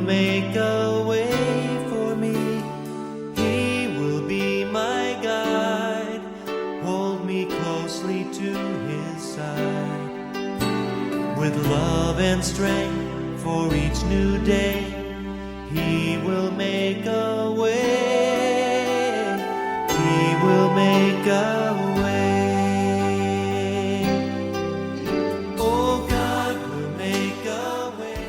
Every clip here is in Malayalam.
make a way for me. He will be my guide, hold me closely to his side. With love and strength for each new day, he will make a way. He will make a way. Oh, God will make a way.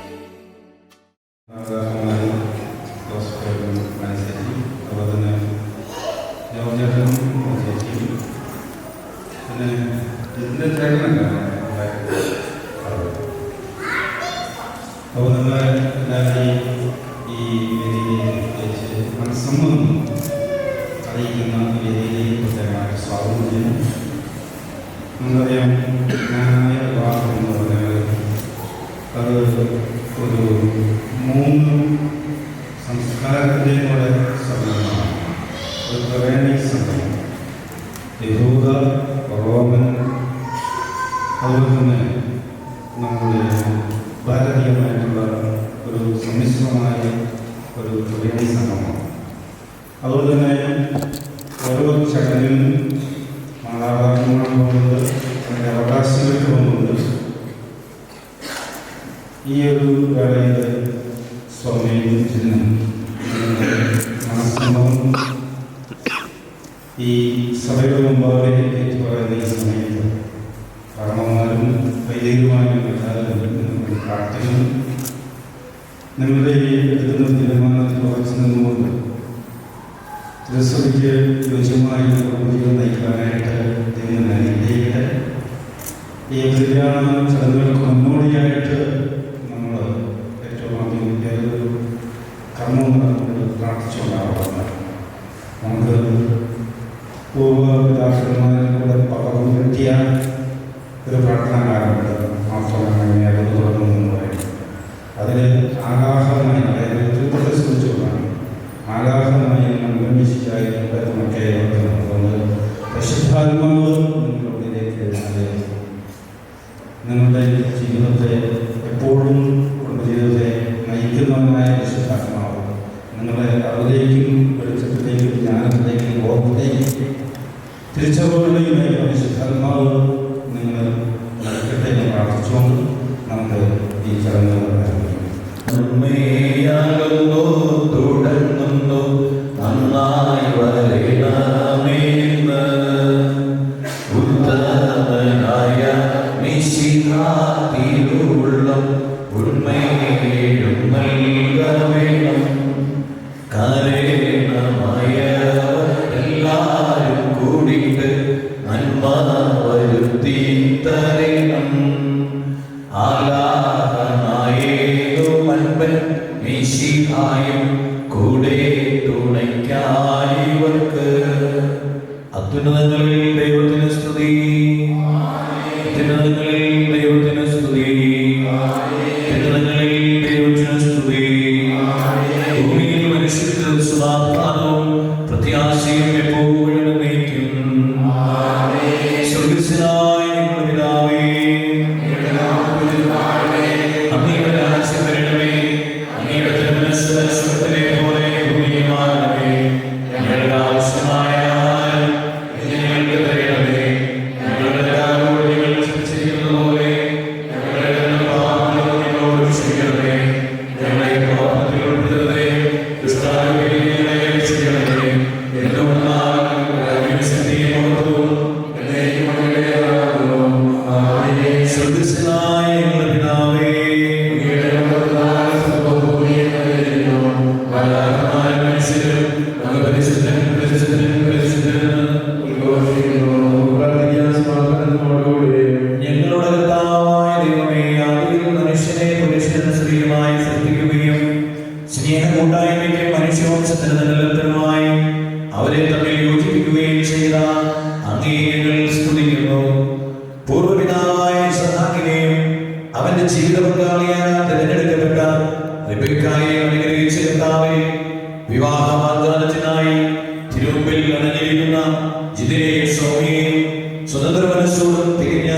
സ്വതന്ത്ര മനസ്സോടും തികഞ്ഞ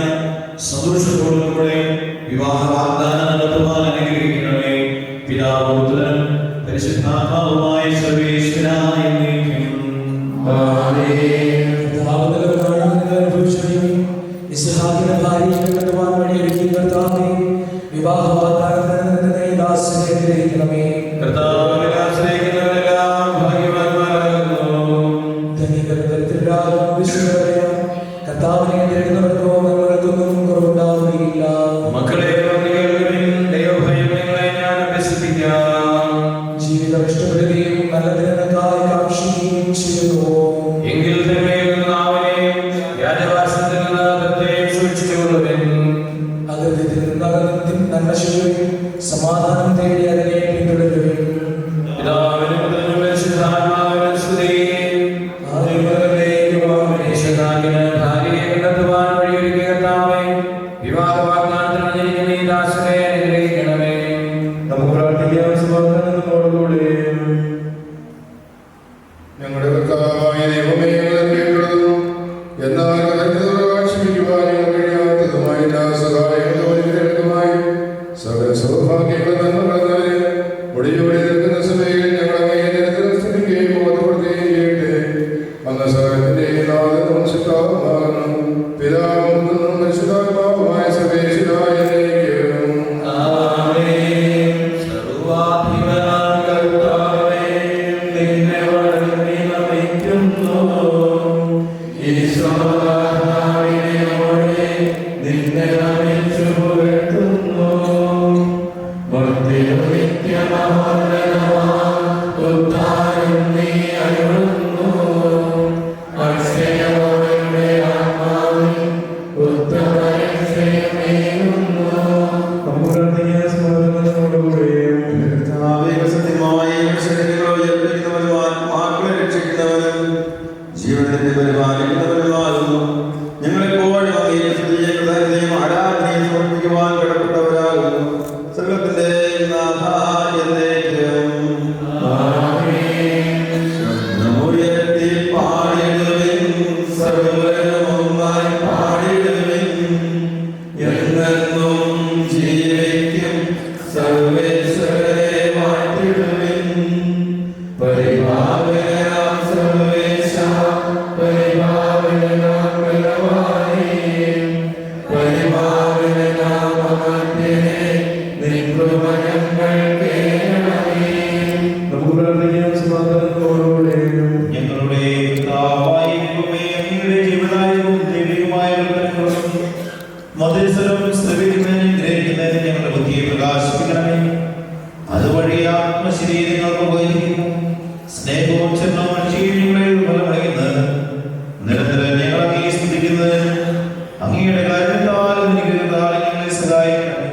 സന്തോഷത്തോടും കൂടെ വിവാഹ വാഗ്ദാനം നടത്തുവാൻ അനുഗ്രഹിക്കണമേ. പിതാവും പുത്രനും പരിശുദ്ധാത്മാവുമായ സർവേശ്വരനായ എന്നേക്കും. ആമേൻ. ഇസ്ഹാക്കിന്റെ ഭാര്യയെ കണ്ടെത്തുവാൻ വഴിയൊരുക്കി കർത്താവേ, വിവാഹ വാഗ്ദാനത്തിന് ദാസനെ അനുഗ്രഹിക്കണമേ. കർത്താവിനെ ആശ്രയിക്കുന്നവരെല്ലാം ഭാഗ്യവാന്മാരാകുന്നു. ധനികരാകും വിശുദ്ധരായ കർത്താവിനെ തേടുന്നവർക്കോ നമ്മൾക്കൊന്നും കുറവുണ്ടാവുകയില്ല. മക്കളെ ദൈവഭയം നിങ്ങളെ ഞാൻ അഭ്യസിപ്പിക്കാം. ജീവിതം ഇഷ്ടപ്പെടുകയും നല്ലതിനായി കാക്ഷിക്കുകയും ചെയ്യുന്നു. എങ്കിൽ തന്നെ നാവിനെയും വ്യാജവാസത്തിൽ നിന്ന് പ്രത്യേകം സൂക്ഷിച്ചുകൊള്ളുവിൻ. അകൃത്യത്തിൽ നിന്നകലത്തിൽ നന്മ ചെയ്യുകയും സമാധാനം തേടി അതിനെ പിന്തുടരുകയും. പിതാവിനും പുത്രനും പരിശുദ്ധാത്മാവിനും സ്തുതി. യേശുനാഥന് ഭാര്യയെ കണ്ടെത്തുവാൻ വഴിയൊരുക്കിയ കർത്താവേ, വിവാഹ വാഗ്ദാനത്തിന് വന്നിരിക്കുന്ന ഈ ദാസനെ അനുഗ്രഹിക്കണമേ. നമുക്ക് പ്രാർത്ഥിക്കാം. സമാധാനം നമ്മോടുകൂടെ. ഞങ്ങളുടെ കർത്താവായ ദൈവമേ, എന്നാൽ പ്രകാശിപ്പിക്കുവാനും കഴിയാത്തതുമായ സഹായങ്ങളുമായി സകല സൗഭാഗ്യങ്ങളും നന്മകളെ ഒടിയോടി നിൽക്കുന്ന സമയം ഞങ്ങൾ അങ്ങയെ നിരന്തരം സ്തുതിക്കുകയും ബോധപ്പെടുത്തുകയും ചെയ്യട്ടെ. അന്ന് സകലത്തിന്റെ നാഥനും ശുദ്ധാത്മാവും പിതാവും പുത്രനും പരിശുദ്ധാത്മാവുമായ സർവേശ്വരനായ എന്നേക്കും. ആമേൻ. സർവ്വാധിപനായ കർത്താവേ, നിന്നെ വണങ്ങി നമിക്കുന്നു. ഈശോനാഥനായ നിന്നെ നമിച്ചു പുകഴ്ത്തുന്നു. ഭക്തിയും നിത്യമഹോന്നതമാം ഉദ്ധാരം നീ അരുളുന്നു. അക്ഷയമോടെ ആത്മാവിൽ ഉത്തമരക്ഷയമേകുന്നു. നമുക്ക് പ്രാർത്ഥിക്കാം. സമാധാനം നമ്മോടുകൂടെ. ജീവനത്തിന്റെ പരിപാലിക്കുന്നവരുമാകുന്നു. ഞങ്ങളെപ്പോഴും അങ്ങയെ സ്തുതിയും ആരാധനയും സമർപ്പിക്കുവാൻ കടപ്പെട്ടവരാകുന്നു. സർവ്വത്തിന്റെ നാഥ എന്നേക്കും. ശബ്ദമുയർത്തി പാടിടുവിൻ, സർവ്വരുമൊന്നായി പാടിടുവിൻ. എന്നെന്നും ജീവിക്കും സർവേശ്വരനെ വാഴ്ത്തിടുവിൻ. പരിപാവനാം സർവേശ, പരിപാവനാം ബലവാനേ, പരിപാവനാം അമർത്യനേ, നിൻ കൃപ ഞങ്ങൾ കേൾക്കണമേ. നമുക്ക് പ്രാർത്ഥിക്കാം. സമാധാനം നമ്മോടുകൂടെ. ഞങ്ങളുടെ കർത്താവായ ദൈവമേ, അങ്ങയുടെ ജീവദായകവും ദൈവികമായ കൽപ്പനകളും മധുരസ്വരവും ശ്രവിക്കുന്നതിനും ഗ്രഹിക്കുന്നതിനും ഞങ്ങളുടെ ബുദ്ധിയെ പ്രകാശിപ്പിക്കണമേ. അതുവഴി ആത്മശരീരങ്ങൾക്ക് ഉപകരിക്കുന്നു. സ്നേഹവും ചെറും മനുഷ്യങ്ങളിൽ ഫലമടയുന്നത് നിരന്തരം ഞങ്ങൾ അങ്ങയെ സ്തുതിക്കുന്നതിന് അങ്ങയുടെ കാര്യത്താലും അനുഗ്രഹത്താലും ഞങ്ങളെ സഹായിക്കണമേ.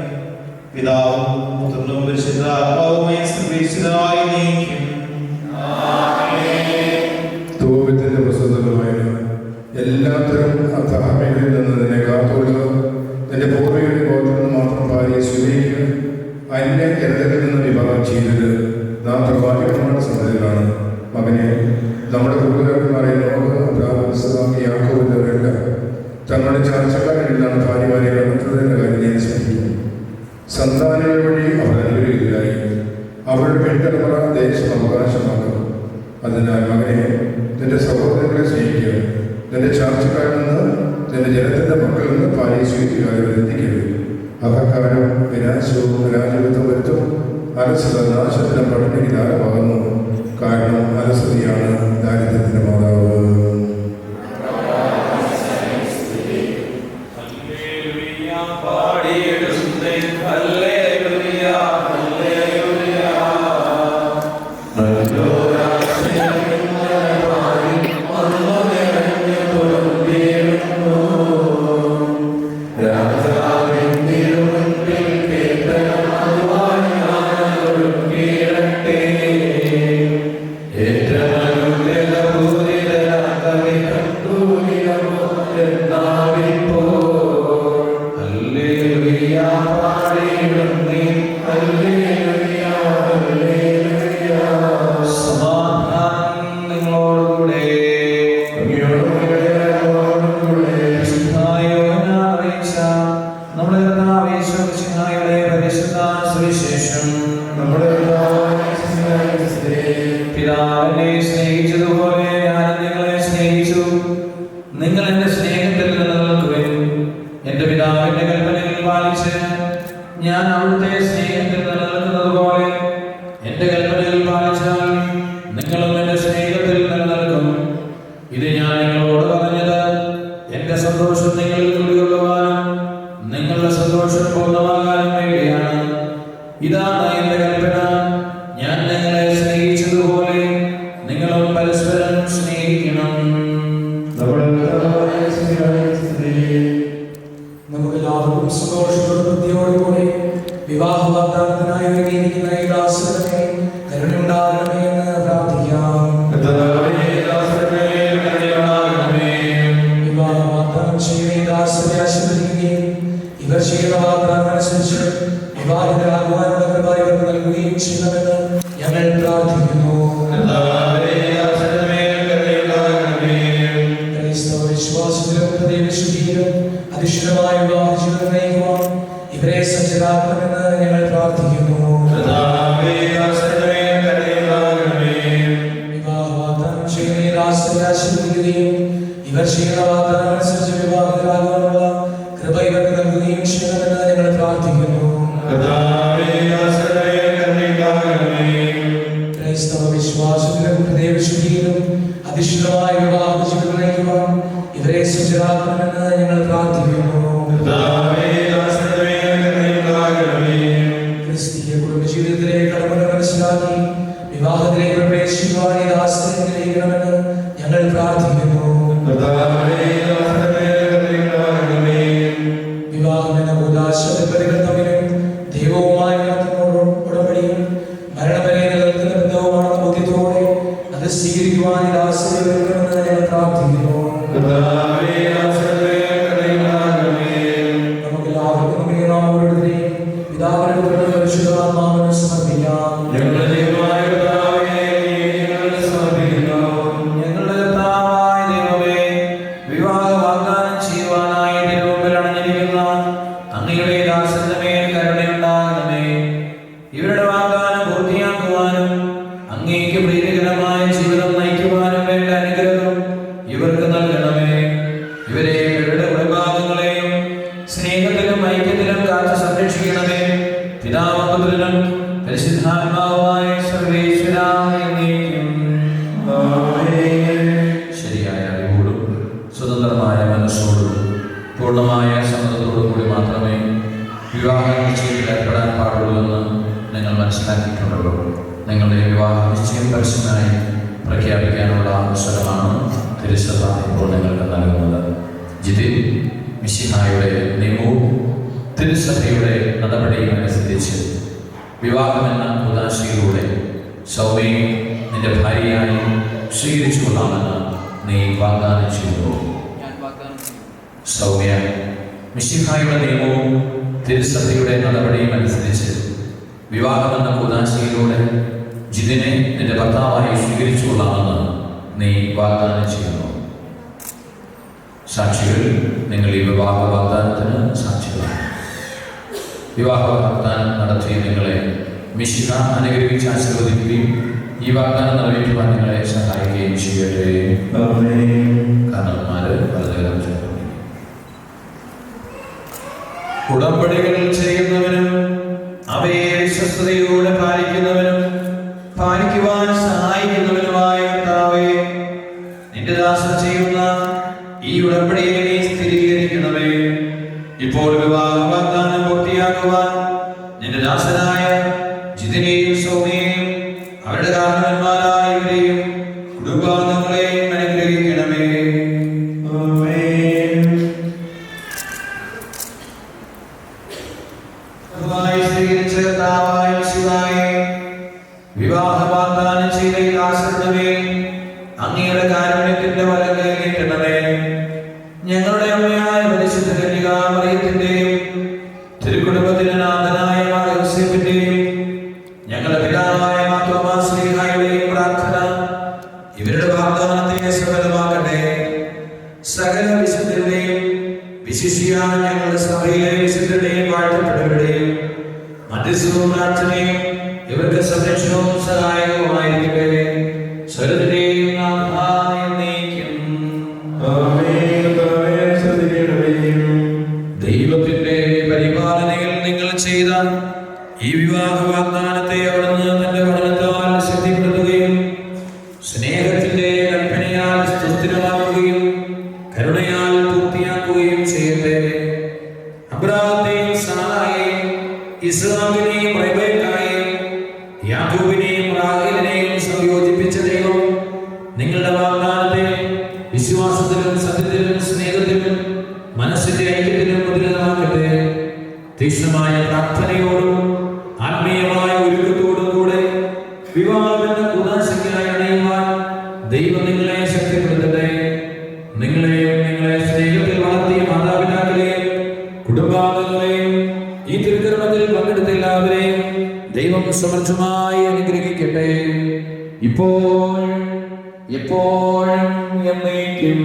പിതാവും പുത്രനും പരിശുദ്ധാത്മാവുമായ സർവേശ്വരനായ എന്നേക്കും. തോപത്തിന്റെ പ്രസിദ്ധമായ എല്ലാത്തരം അധാർമ്മികളിൽ നിന്ന് നിന്നെ കാത്തുകൊള്ളുക. നിന്റെ പൂർവികരുടെ ഗോത്രത്തിൽ മാത്രം ഭാര്യയെ സ്വീകരിക്കുക. അന്യ ജനതകളിൽ നിന്ന് വിവാഹം ചെയ്തത് നാം പ്രഭാഗ്യமான സന്തതികളാണ്. മകനെ, നമ്മുടെ പൂർവ്വകന്മാരെ യാക്കോബിലവരല്ല തങ്ങളുടെ ചാർച്ചക്കാരെല്ലാം ഭാര്യമാരെ കണ്ടെത്തുന്നതിന്റെ കാര്യം ഞാൻ സ്മരിക്കുന്നു. സന്താനങ്ങൾ വഴി അവർ അനുഗ്രഹിക്കുകയായി അവരുടെ പിൻതലമുറ ദേശം അവകാശമാക്കും. അതിനാൽ മകനെ, നിന്റെ സഹോദരങ്ങളെ സ്നേഹിക്കുക. നിന്റെ ചാർച്ചക്കാരിൽ നിന്ന് നിന്റെ ജനത്തിന്റെ മക്കളിൽ നിന്ന് ഭാര്യയെ സ്വീകരിക്കാതെ എത്തിക്കരുത്. അഹങ്കാരം വിനാശവും രാജകത്വം വരുത്തും. അലസത നാശത്തിനും പട്ടിണിക്ക് ധാരമാകുന്നു. കാരണം അലസതയാണ് ദാരിദ്ര്യത്തിന്റെ മാതാവ്. ഏറ്റവും ചെയ്യുന്ന വാഗ്ദാനം അനുസരിച്ച് വിവാഹിതരാകുവാനുള്ള കൃപ ഇവർക്ക് നൽകുകയും ചെയ്യണമെന്ന് ഞങ്ങൾ പ്രാർത്ഥിക്കുന്നു. ക്രൈസ്തവ വിശ്വാസത്തിലും ഹൃദയവിശുദ്ധിയിലും അധിഷ്ഠിതമായ വിവാഹ ജീവിതം നയിക്കുവാൻ ഇവരെ സജ്ജരാക്കണമെന്ന് ഞങ്ങൾ പ്രാർത്ഥിക്കുന്നു. വിവാഹ വാഗ്ദാനം ചെയ്യുന്ന ഈ ദാസരെ ആശീർവദിക്കുകയും ഇവർ ചെയ്യുന്ന വാഗ്ദാനം അനുസരിച്ച് വിവാഹിതരാകുവാനുള്ള കൃപ ഇവർക്ക് നൽകുകയും ചെയ്യണമെന്ന് ഞങ്ങൾ പ്രാർത്ഥിക്കുന്നു. ക്രൈസ്തവ വിശ്വാസത്തിലും ഹൃദയവിശുദ്ധിയിലും അധിഷ്ഠിതമായ വിവാഹ ജീവിതം നയിക്കുവാൻ ഇവരെ സജ്ജരാക്കണമെന്ന് ഞങ്ങൾ പ്രാർത്ഥിക്കുന്നു. ക്രിസ്തീയ കുടുംബജീവിതത്തിലെ കടമകൾ മനസ്സിലാക്കി വിവാഹത്തിലേക്ക് പ്രവേശിക്കുവാൻ ഈ ദാസരെ അനുഗ്രഹിക്കണമെന്ന് ഞങ്ങൾ പ്രാർത്ഥിക്കുന്നു. വിവാഹം എന്ന ഉദാശപതികൾ തമ്മിലും ദൈവവുമായി നടത്തുന്ന ഉടമ്പടിയും മരണം വരെ നിലനിൽക്കുന്ന ബന്ധവുമാണെന്ന ബോധ്യത്തോടെ അത് സ്വീകരിക്കുവാൻ ഈ ദാസരെ ഒരുക്കണമെന്ന് ഞങ്ങൾ പ്രാർത്ഥിക്കുന്നു. നമുക്കെല്ലാവർക്കും പിതാവിനും പരിശുദ്ധാത്മാവിനും സമർപ്പിക്കാം. ഞങ്ങളുടെ കർത്താവായ ദൈവമേ, വിവാഹ വാഗ്ദാനം ചെയ്യുവാനായി തിരുമുമ്പിൽ അണഞ്ഞിരിക്കുന്ന അങ്ങയുടെ ദാസന്റെ മേൽ കരുണയുണ്ടാകണമേ. ഇവരുടെ വാഗ്ദാനം പൂർത്തിയാക്കുവാനും അങ്ങേക്ക് പ്രീതികരമായ ജീവിതം നയിക്കുവാനും വേണ്ട അനുഗ്രഹം ഇവർക്ക് നൽകണമേ. ഇവരെ ഇവരുടെ കുടുംബാംഗങ്ങളെയും സ്നേഹത്തിലും ഐക്യത്തിലും കാത്തു സംരക്ഷിക്കണമേ. പിതാവും പുത്രനും പരിശുദ്ധാത്മാവുമായ സർവേശ്വരാ എന്നേക്കും. ശരിയായ അറിവോടും സ്വതന്ത്രമായ മനസ്സോടും പൂർണ്ണമായ സമ്മതത്തോടും കൂടി മാത്രമേ വിവാഹ നിശ്ചയത്തിൽ ഏർപ്പെടാൻ പാടുള്ളൂ എന്ന് നിങ്ങൾ മനസ്സിലാക്കിയിട്ടുണ്ടല്ലോ. നിങ്ങളുടെ വിവാഹ നിശ്ചയം പരസ്യമായി പ്രഖ്യാപിക്കാനുള്ള അവസരമാണ് തിരുസഭ ഇപ്പോൾ നിങ്ങൾക്ക് നൽകുന്നത്. ജിതിൻ മിശിഹായുടെ നിയമവും തിരുസഭയുടെ നടപടിയും അനുസരിച്ച് വിവാഹമെന്ന ഉദാശയിലൂടെ സൗമ്യയും നിന്റെ ഭാര്യയായി സ്വീകരിച്ചു കൊള്ളാമെന്ന് നീ വാഗ്ദാനം ചെയ്തു. സൗമ്യ, മിശിഹായുടെ നിയമവും തിരുസഭയുടെ നടപടിയും അനുസരിച്ച് വിവാഹമെന്ന ഉദാശയിലൂടെ ജിതിനെ നിന്റെ ഭർത്താവായി സ്വീകരിച്ചു കൊള്ളാമെന്ന് നീ വാഗ്ദാനം ചെയ്യുന്നു. സാക്ഷികൾ, നിങ്ങൾ ഈ വിവാഹ വാഗ്ദാനത്തിന് സാക്ഷികളാണ്. വിവാഹ വാഗ്ദാനം നടത്തിയ നിങ്ങളെ മിശിഹ അനുഗ്രഹിച്ച് ആശീർവദിക്കുകയും ഈ വാഗ്ദാനം നിറവേറ്റുവാൻ നിങ്ങളെ സഹായിക്കുകയും ചെയ്യട്ടെ. കാരണവന്മാര് പലതരം ഉടമ്പടികൾ ചെയ്യുന്നവനും അവയെ വിശ്വസ്തയോടെ പാലിക്കുന്നവനും പാലിക്കുവാൻ സഹായിക്കുന്നവനുമായ കർത്താവേ, നിന്റെ ദാസൻ ചെയ്യുന്ന ഈ ഉടമ്പടിയെ നീ സ്ഥിരീകരിക്കണമേ. ഇപ്പോൾ വിവാഹ വാഗ്ദാനം പൂർത്തിയാക്കുവാൻ നിന്റെ ദാസനായ ജിതിനെയും സൗമ്യയെയും അവരുടെ കാരണവന്മാരായ ഇവരെയും കുടുംബാംഗങ്ങളെയും അനുഗ്രഹിക്കണമേ. സ്വീകരിച്ച കർത്താവായ മിശിഹായേ, വിവാഹ വാഗ്ദാനം ചെയ്ത ഈ ദാസരുടെ മേൽ അങ്ങയുടെ കാരുണ്യത്തിന്റെ വലകൈ നീട്ടണമേ. ഞങ്ങളുടെ അമ്മയായ പരിശുദ്ധ കന്യകാമറിയത്തിന്റെയും തിരുക്കുടുംബത്തിന്റെ നാഥനായ യോസേഫിന്റെയും ഞങ്ങളുടെ പിതാവായ മാർത്തോമാ ശ്ലീഹായുടെയും പ്രാർത്ഥന ഇവരുടെ വാഗ്ദാനത്തെ സഫലമാക്കട്ടെ. സകല വിശുദ്ധരുടെയും വിശിഷ്യ ഞങ്ങളുടെ സഭയിലെ വിശുദ്ധരുടെയും വാഴ്ത്തപ്പെട്ടവരുടെയും മധ്യസ്ഥവും പ്രാർത്ഥനയും ഇവർക്ക് സംരക്ഷണവും സഹായകവുമായിരിക്കട്ടെ. സ്വരത്തിന്റെയും ദൈവത്തിന്റെ പരിപാലനയിൽ നിങ്ങൾ ചെയ്ത ഈ വിവാഹ വാഗ്ദാനത്തെ അവിടുന്ന് തന്റെ പഠനത്താൽ സിദ്ധിപ്പെടുത്തുകയും സ്നേഹത്തിന്റെ കൽപ്പനയാൽ സുസ്ഥിരമാക്കുകയും കരുണയാൽ പൂർത്തിയാക്കുകയും ചെയ്യട്ടെ. അബ്രാഹത്തെയും സാറായെയും ഇസ്ഹാക്കിനെയും റെബേക്കായെയും യാക്കോബിനെയും റാഹേലിനെയും സംയോജിപ്പിച്ച ദൈവം നിങ്ങളുടെ വാഗ്ദാനത്തെ വിശ്വാസത്തിലും സത്യത്തിലും സ്നേഹത്തിലും മനസ്സിന്റെ ഐക്യത്തിലും മുദ്രിതമാക്കട്ടെ. തീക്ഷ്ണമായ പ്രാർത്ഥനയോടും ആത്മീയമായ ഒരുക്കത്തോടും കൂടെ വിവാഹമെന്ന ഉദാശയ്ക്കായി അണയുവാൻ ദൈവം നിങ്ങളെ ശക്തിപ്പെടുത്തട്ടെ. നിങ്ങളെയും നിങ്ങളെ സ്നേഹത്തിൽ വളർത്തിയ മാതാപിതാക്കളെയും കുടുംബാംഗങ്ങളെയും സമൃദ്ധമായി അനുഗ്രഹിക്കട്ടെ, ഇപ്പോഴും എപ്പോഴും എന്നേക്കും.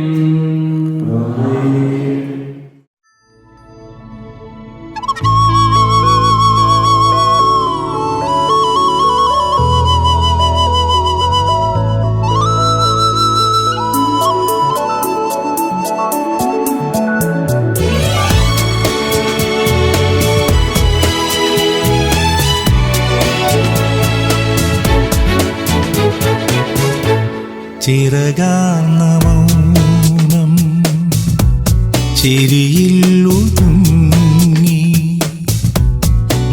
ചിറകാർന്ന മൗനം ചിരിയിൽ ഒതുങ്ങി,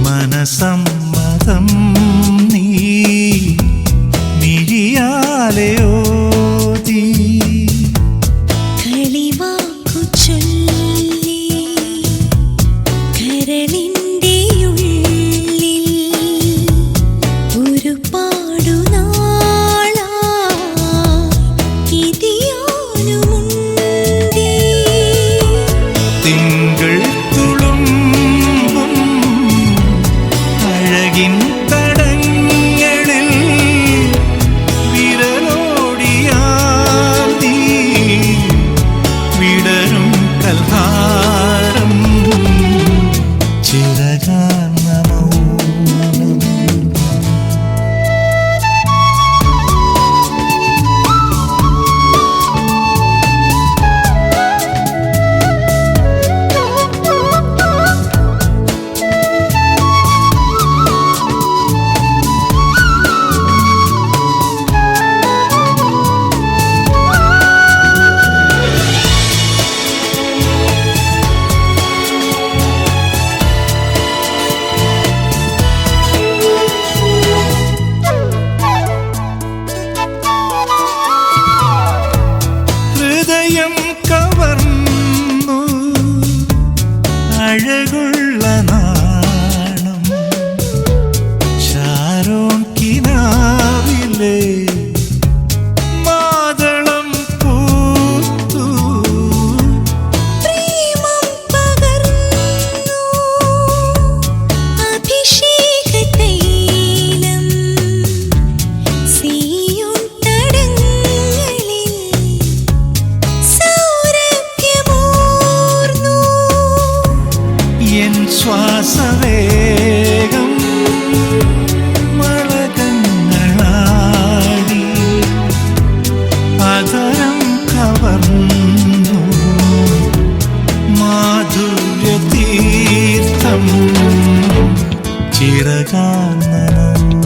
മനസമ്മതം നീ മിഴിയാലെയോതി. കളിവാക്കു ചൊല്ലി കരളിൻ്റെ ഉള്ളിൽ ഒരു പാടുനാളാ ഇതിയാനുമുണ്ടേ. തിങ്കൾ തുളുമ്പും അഴകിൻ തടങ്ങളിൽ വിരലോടിയാതി വിടരും കൽഹാരം. ചിറകാർന്ന മൗനം ഹൃദയം കവർന്നു അഴകുള്ള നാണം. ഷാരോൺ കിനാവിലെ മാതളം പൂത്തു. പ്രേമം പകർന്നു അഭിഷേകതൈലം സീയും തടങ്ങളിൽ സൗരഭ്യമൂർന്നു. എൻ ശ്വാസവേഗം മളകങ്ങളാടി അതരം കവർന്നു മാധുര്യതീർത്ഥം. ചിറകാർന്ന മൗനം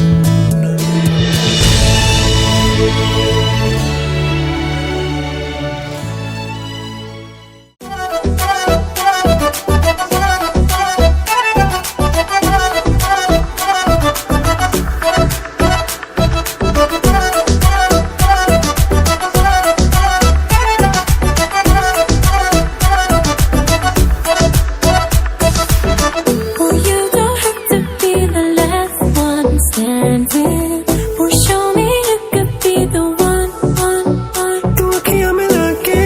Oh, you don't have to be the last one standing. For show me you could be the one. तू अखियां मिला के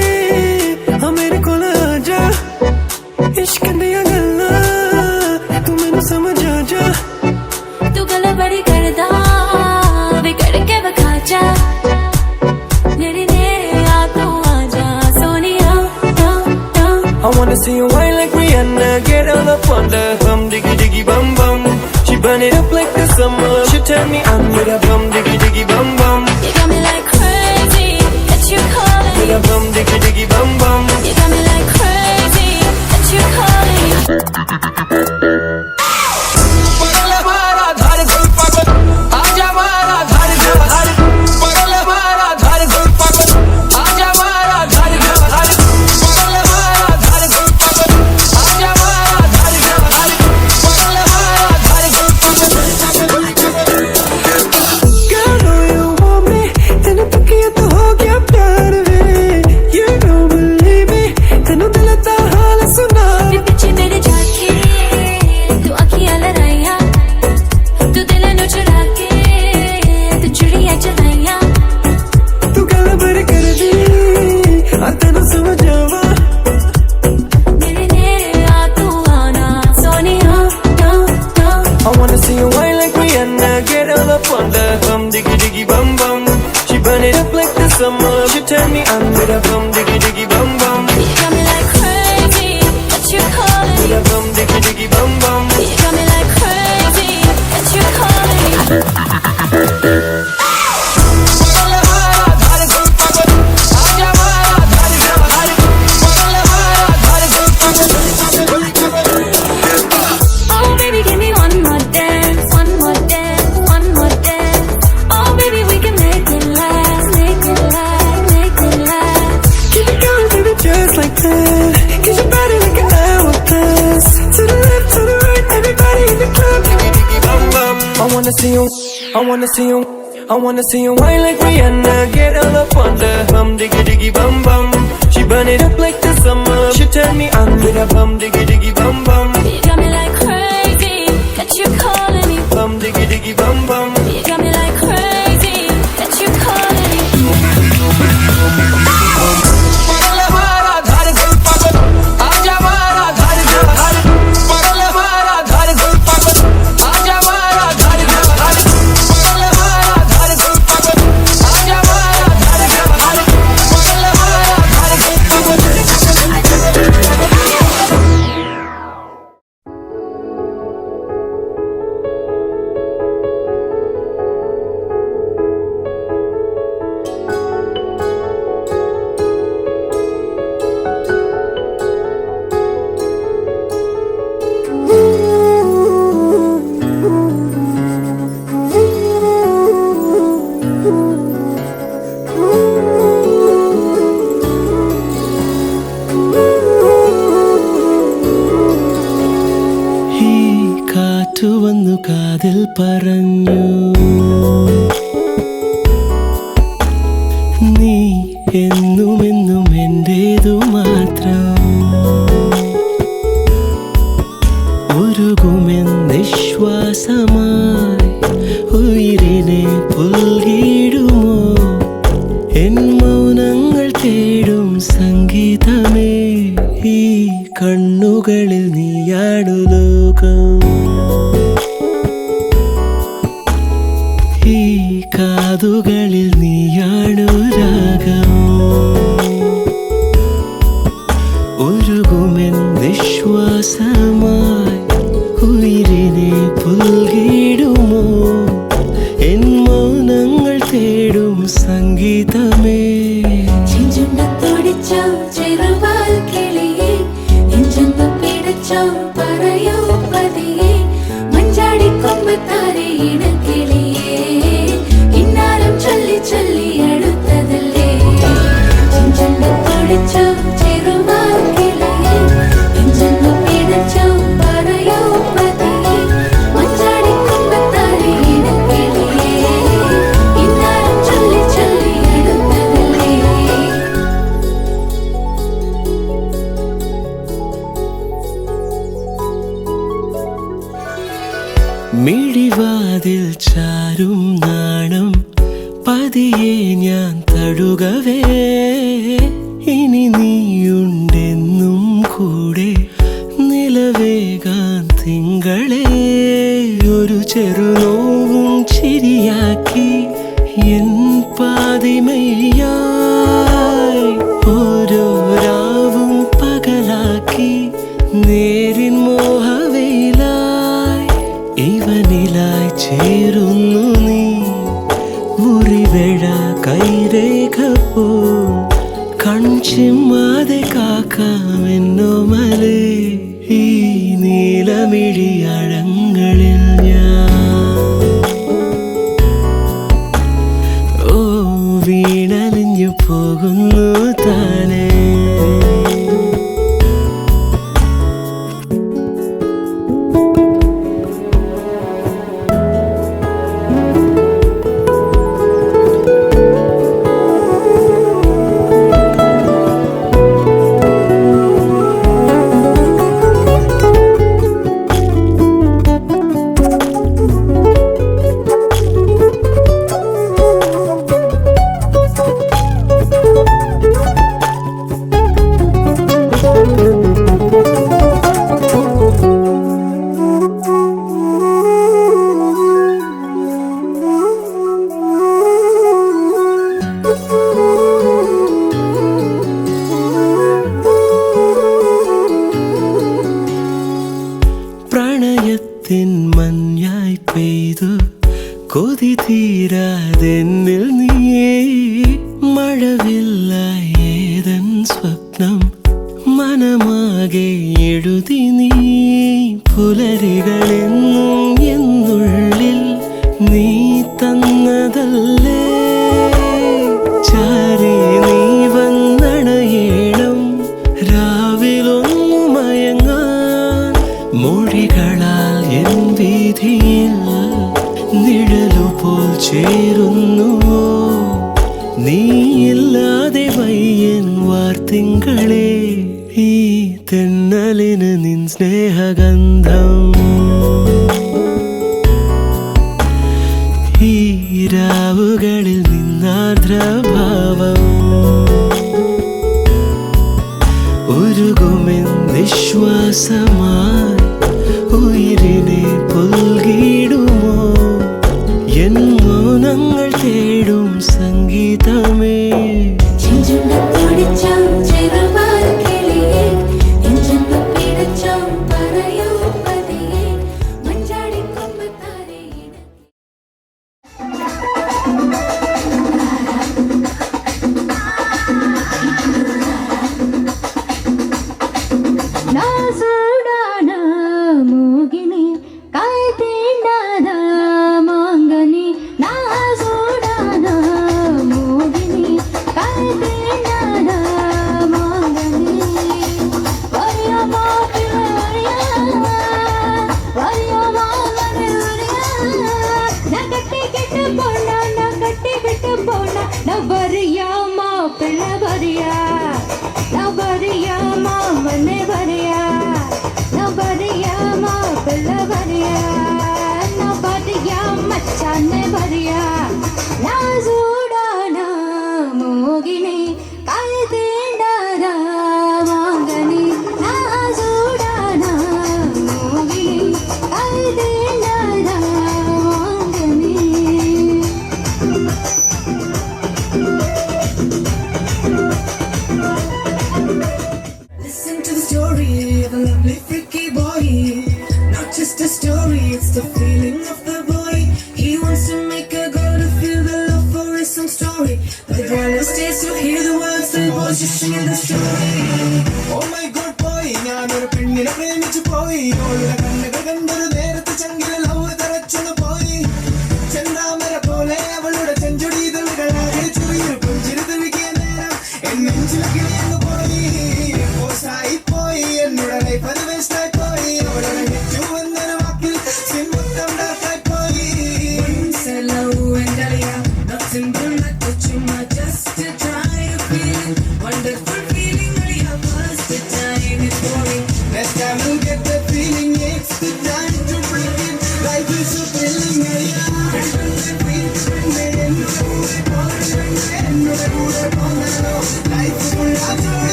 मेरे कोल आजा, इश्क दियां गल्लां तू मैनू समझ आ जा. तू गल बड़ी करदा वे करके विखा जा. नेड़े नेड़े आ तू आजा Sonia. I wanna see you whine like Rihanna, get all up on the bum diggy diggy bum bum. She burn it up like the summer. She turn me on with a bum diggy diggy bum bum. You got me like crazy, that you calling. With a bum diggy diggy bum bum. You got me like crazy, that you calling. पगल मारा धार गुल पागल, आजा मारा धार धार. पगल मारा धार गुल पागल, आजा मारा धार धार. पगल मारा धार गुल पागल, आजा मारा धार धार. पगल मारा धार गुल पागल. Girl, know you wonder. Bum diggy diggy bum bum. She burn it up like the summer. She turn me on with a bum diggy diggy bum bum. You got me like crazy, what you calling me? With a bum diggy diggy bum bum. You got me like crazy, what you calling me? Oh baby, give me one more dance, one more dance, one more dance. Oh baby, we can make it last, make it last, make it last. Keep it going, baby, just like that. Get your body like an hourglass. To the left, to the right, everybody in the club. Diggy diggy bum bum. I wanna see you, I wanna see you, I wanna see you whine like Rihanna. Get all up on the bum diggy diggy bum bum. She burn it up like the summer. She turn me on with a bum diggy diggy bum bum. You got me like crazy, that you calling me? Bum diggy diggy bum bum. You got me like crazy, that you calling me? വന്നു കാതിൽ പറഞ്ഞു നീ എന്നുമെന്നും എന്റേതു മാത്രം ഉരുകുമെന്നിശ്വാസമായി ഉയിരിനെ പുൽകിടുമോ എൻ മൗനങ്ങൾ തേടും സംഗീതമേ ഈ കണ്ണുകളിൽ നീയാണു ലോകം ഈ കാതുകളിൽ നീയാണു രാഗം ഉരുകുമെൻ നിശ്വാസമായി ഉയിരിനെ പുൽകിടുമോ എൻ മൗനങ്ങൾ തേടും സംഗീതമേ ചെഞ്ചുണ്ടത്തോടിച്ചോ ചെറുവാൽ കിളിയെ നെഞ്ചെന്തു പിടച്ചോ പറയോ പതിയെ മഞ്ചാടിക്കൊമ്പത്താരെ ഇണക്കിളിയെ ഇന്നാലും ചൊല്ലി ചൊല്ലി അടുത്തതല്ലേ ചെഞ്ചുണ്ടത്തോടിച്ചോ ചെറുവാൽ കിളിയെ നെഞ്ചെന്തു പിടച്ചോ പറയോ പതിയെ മഞ്ചാടിക്കൊമ്പത്താരെ ഇണക്കിളിയെ ഇന്നാലും ചൊല്ലി ചൊല്ലി അടുത്തതല്ലേ. മിഴിവാതിൽ ചാരും നാണം പതിയെ ഞാൻ തഴുകവേ ഇനി നീയുണ്ടെന്നും കൂടെ നിലവേകാൻ തിങ്കളെ ഒരു ചെറുനോവും ചിരിയാക്കി എൻ പാതിമയായി ഓരോ രാവും പകലാക്കി നേരിൻ മോഹവയിലായി ഇവനിലായി ചേരുന്നു നീ മുറിവേഴ കൈരേഖ പോ കൺചിമ്മാതെ കാക്കാമെന്നോമലേ ഈ നീലമിഴിയഴങ്ങളിൽ ഞാൻ ഓ വീണലിഞ്ഞു പോകുന്നു താനേ തീരാതെന്നിൽ നീയേ മഴവില്ല ഏതൻ സ്വപ്നം മനമാകെ എഴുതി നീ പുലരികളെന്നും എന്നുള്ളിൽ നീ തന്നതല്ലേ ചാരേ നീ വന്നണയേണം രാവിലൊന്നു മയങ്ങാൻ മൊഴികളാൽ എൻ വീതിയിൽ നിഴലുപോൽ ചേരുന്നുവോ നീയില്ലാതെ വയ്യൻ വാർത്തിങ്കളെ ഈ തെന്നലിന് നിൻ സ്നേഹഗന്ധം ഈ രാവുകളിൽ നിന്നാർദ്രഭാവം ഉരുകുമെൻ നിശ്വാസമായി ഉയിരിനെ പുൽകിടുമോ എൻ മൗനങ്ങൾ തേടും സംഗീതമേ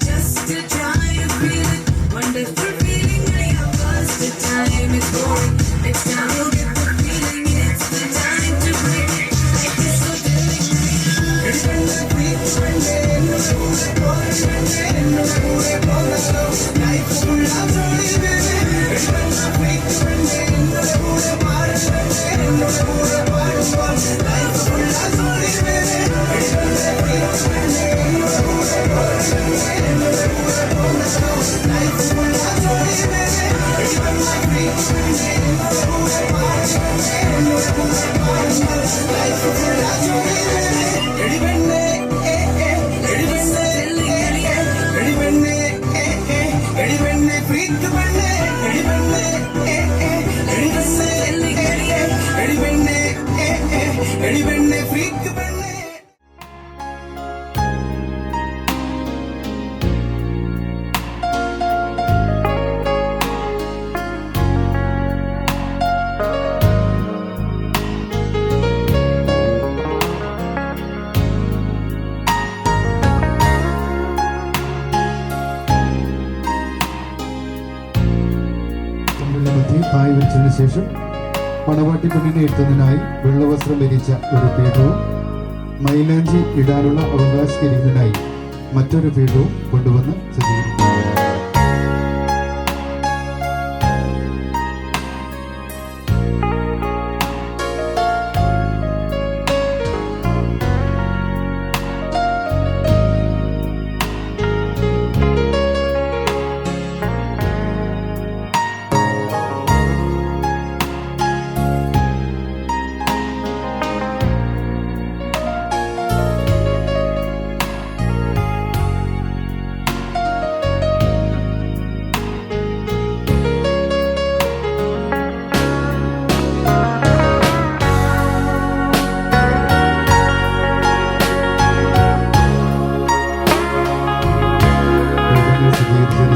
Just to try and feel it, wonderful feeling when you're first time is born. എളിവെണ്ണെ ഫ്രീക്ക് വെണ്ണെ. പായ വെച്ചതിന് ശേഷം മണവാട്ടി പെണ്ണിനെ എത്തുന്നതിനായി വെള്ളവസ്ത്രം ധരിച്ച ഒരു പീഠവും മൈലാഞ്ചി ഇടാനുള്ള അവകാശികരിക്കുന്നതിനായി മറ്റൊരു പീഠവും കൊണ്ടുവന്ന് സജ്ജീകരിക്കും.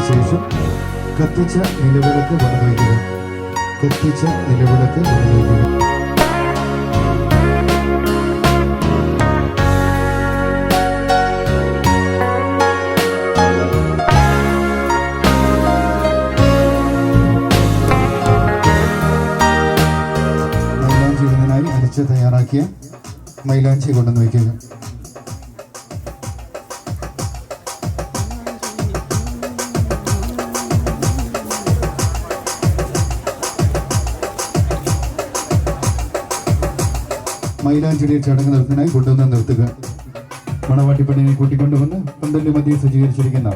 ശേഷം കത്തിച്ച നിലവിളക്ക് വലവയ്ക്കുക. കത്തിച്ച നിലവിളക്ക് വലവയ്ക്കുക. മൈലാഞ്ചി ഇടുന്നതിനായി അരച്ച് തയ്യാറാക്കിയ മൈലാഞ്ചി കൊണ്ടുവന്ന് വയ്ക്കുക. മൈലാഞ്ചിയുടെ ചടങ്ങ് നടത്തുന്നതിനായി കൊണ്ടുവന്ന് നിർത്തുക. മണവാട്ടി പെണ്ണിനെ കൂട്ടിക്കൊണ്ടുവന്ന് പന്തലിന് മധ്യേ സജ്ജീകരിച്ചിരിക്കുന്ന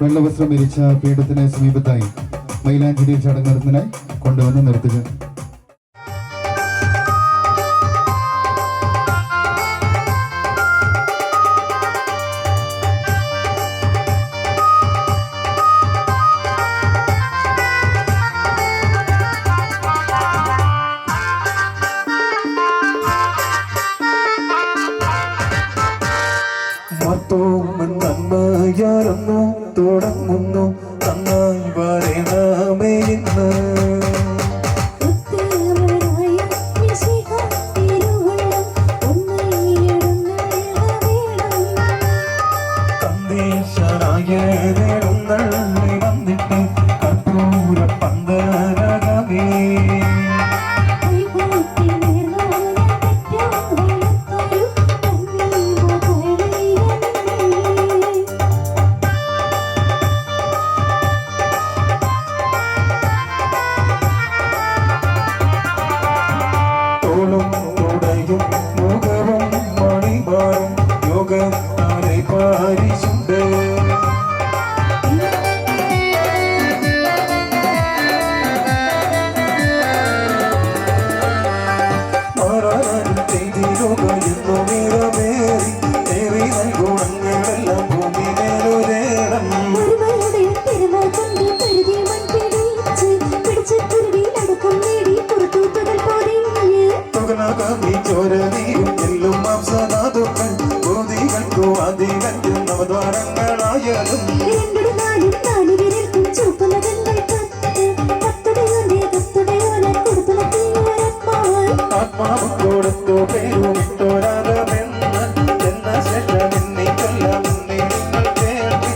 വെള്ളവസ്ത്രം ധരിച്ച പീഠത്തിന് സമീപത്തായി മൈലാഞ്ചിയുടെ ചടങ്ങ് നടത്തുന്നതിനായി കൊണ്ടുവന്ന് നിർത്തുക. നന്മയാർന്നു തുടങ്ങുന്നു നന്നായി വരണമേ ഇന്ന്. കന്ദേശനായ നേടുന്നള്ളി വന്നിട്ട് കർപ്പൂര പന്തരകമേ. മുഖവും മണിമാറും യോഗത്താലെ പാരിച്ചുണ്ട്. മാറാനും ചെയ്തിരുകയെന്നു നിറമേറി ഏറി ഗുണങ്ങളെല്ലാം ഭൂമി മേലൊരേണം. ചോരനീരും എല്ലും മാംസധാതുക്കൾ ഭൂതികൾക്കു അതികറ്റും നവദ്വാരങ്ങളായതും. ആത്മാവ് കൊടുത്തു പേരുമിട്ടോരാഗമെന്ന് എന്ന ശേഷം എന്നിക്കെല്ലാം നിങ്ങൾ കേൾവി.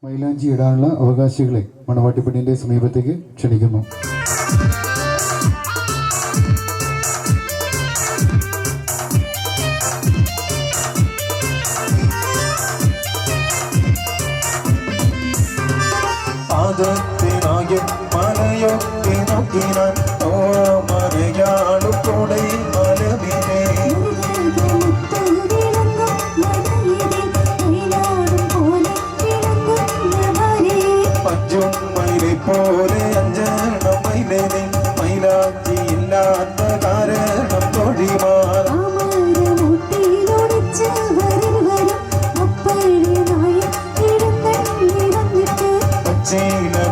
മൈലാഞ്ചി ഇടാനുള്ള അവകാശികളെ മണവാട്ടി പെണ്ണിന്റെ സമീപത്തേക്ക് ക്ഷണിക്കുന്നു. ആദത്തിനായ മലയൊക്കെ നോക്കിനാൻ മലയാളു കൂടെ മലവിനെ. പഞ്ചും മൈലെ പോലെ അഞ്ചെണ്ണം മൈലേനെ മൈലാഞ്ചി ഇല്ലാത്ത കാരണം തൊഴിമാർ.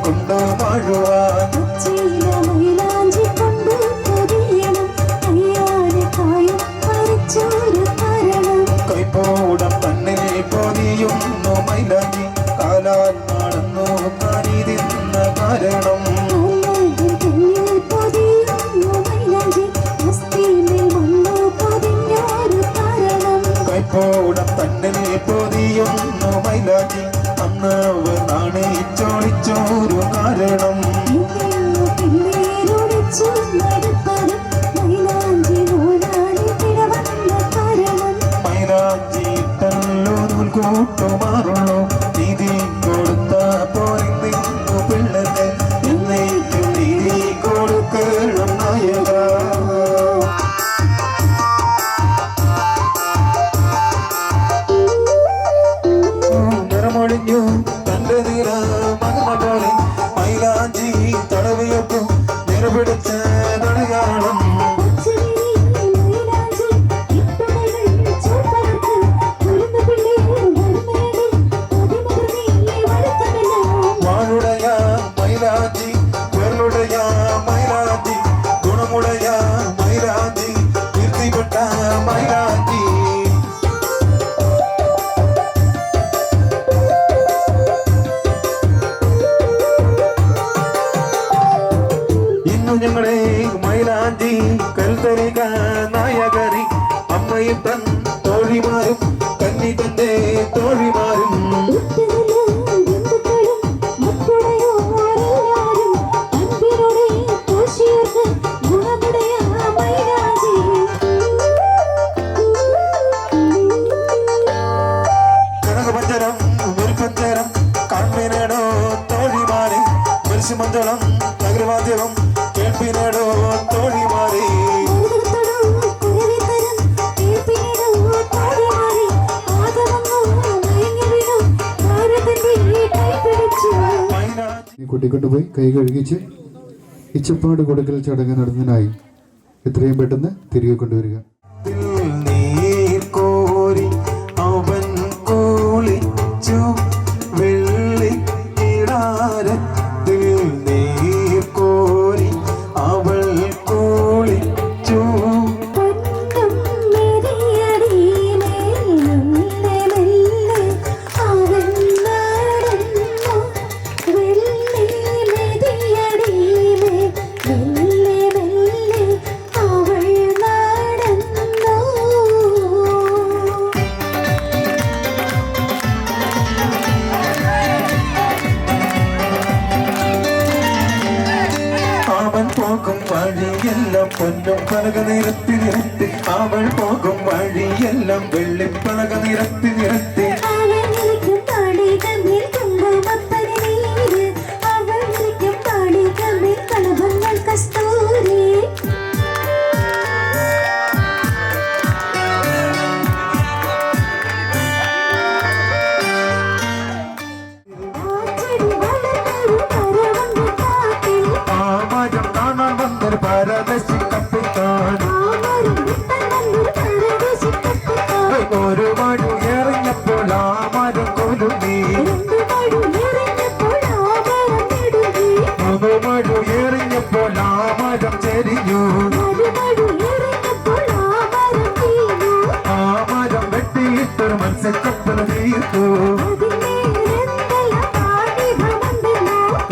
കൊണ്ടു മഴുവാൻ നായിക നായകരി അമ്മയും തൻ തോഴിമാരും കന്നി തന്റെ തോഴിമാരും കനകപഞ്ചരം മുൽപ്പഞ്ചരം കാൺമീനേടോ തോഴിമാരെ മത്സ്യമഞ്ചളം നഗരവാദ്യവും കേൾപ്പിനേടോ തോഴിമാരെ കൂട്ടിക്കൊണ്ടുപോയി കൈ കഴുകിച്ച് ഇച്ചപ്പാട് കൊടുക്കൽ ചടങ്ങ് നടന്നതിനായി എത്രയും പെട്ടെന്ന് തിരികെ കൊണ്ടുവരിക. കോരി അവൻ കുളിച്ചു വെള്ളി കിടാരത്തിൽ നീർ കോരി അവൾ കുളിച്ചു അവൻ പോകും വഴിയെല്ലാം പൊന്നും പലക നിരത്തി നിരത്തി അവൾ പോകും വഴിയെല്ലാം വെള്ളിപ്പലക നിരത്തി നിരത്തി കസ്തൂരി ആമരം കാണാൻ വന്നൊരു പരദശി കപ്പിത്താൻ ഒരു മഴു എറിഞ്ഞപ്പോൾ ആമരം കൊലുങ്ങി ഒരു മഴു എറിഞ്ഞപ്പോൾ ആമരം ചെരിഞ്ഞു ആമരം വെട്ടിയിട്ടൊരു മത്സ്യക്കപ്പൽ തീർത്തു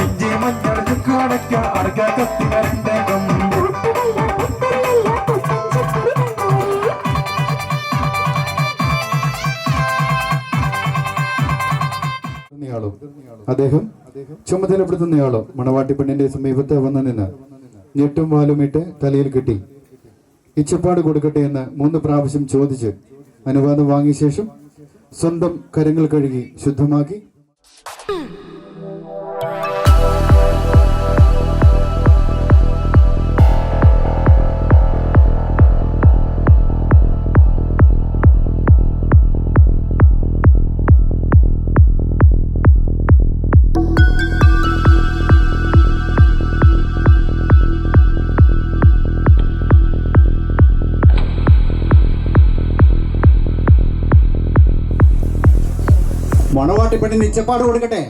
ഇഞ്ചി മഞ്ഞൾ ചുക്ക് അടയ്ക്ക അടയ്ക്ക കത്തി വരണ്ടേക്കും അദ്ദേഹം ചുമതലപ്പെടുത്തുന്നയാളോ മണവാട്ടി പെണ്ണിന്റെ സമീപത്ത് വന്നു നിന്ന് ഞെട്ടും വാലുമിട്ട് തലയിൽ കെട്ടി ഇച്ചപ്പാട് കൊടുക്കട്ടെ എന്ന് 3 പ്രാവശ്യം ചോദിച്ച് അനുവാദം വാങ്ങിയ ശേഷം സ്വന്തം കരങ്ങൾ കഴുകി ശുദ്ധമാക്കി മണവാട്ടി പെണ്ണിന് ഇച്ചപ്പാട് കൊടുക്കട്ടെ.